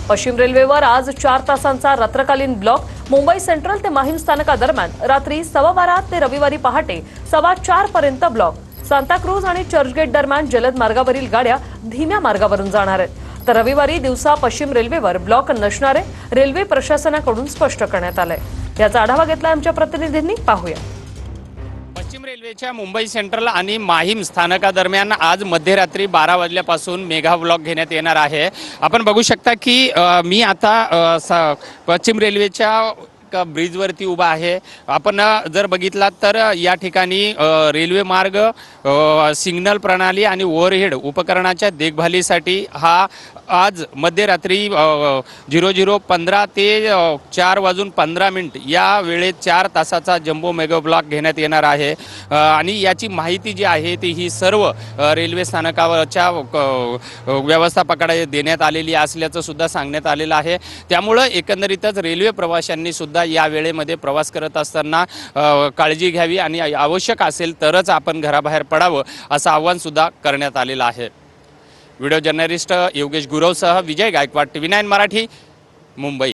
पश्चिम रेल्वेवर आज 4 तासांचा रात्रकालीन ब्लॉक. मुंबई सेंट्रल ते माहीम स्थानकादरम्यान रात्री 12:15 ते रविवारी पहाटे 4:15 पर्यंत ब्लॉक. सांताक्रूज आणि चर्चगेट दरम्यान जलद मार्गावरील गाड्या धीम्या मार्गावरून जाणार आहेत, तर रविवारी दिवसा पश्चिम रेल्वेवर ब्लॉक नसणारे रेल्वे प्रशासनाकडून स्पष्ट करण्यात आलंय. याचा आढावा घेतला आमच्या प्रतिनिधींनी. पाहूया. पश्चिम रेल्वेच्या मुंबई सेंट्रल आणि माहीम स्थानकादरम्यान आज मध्यरात्री 12 वाजल्यापासून मेगा ब्लॉक घेण्यात येणार आहे. आपण बघू शकता की मी आता पश्चिम रेल्वेच्या ब्रिजवरती उभा आहे. आपण जर बघितलात तर या ठिकाणी रेल्वे मार्ग, सिग्नल प्रणाली आणि ओव्हरहेड उपकरणाच्या देखभालीसाठी हा आज मध्यरात्री 00:15 ते 4:15 या वेळेत 4 तासाचा जम्बो मेगा ब्लॉक घेण्यात येणार आहे. आणि याची माहिती जी आहे ती ही सर्व रेल्वे स्थानकावरच्या व्यवस्थापकाकडे देण्यात आलेली असल्याचं सुद्धा सांगण्यात आलेलं आहे. त्यामुळं एकंदरीतच रेल्वे प्रवाशांनी सुद्धा या वेळेमध्ये प्रवास करत असताना काळजी घ्यावी आणि आवश्यक असेल तरच आपण घराबाहेर पडावं असं आवाहन सुद्धा करण्यात आलेलं आहे. व्हिडिओ जर्नलिस्ट योगेश गुरवसह विजय गायकवाड, TV9 मराठी, मुंबई.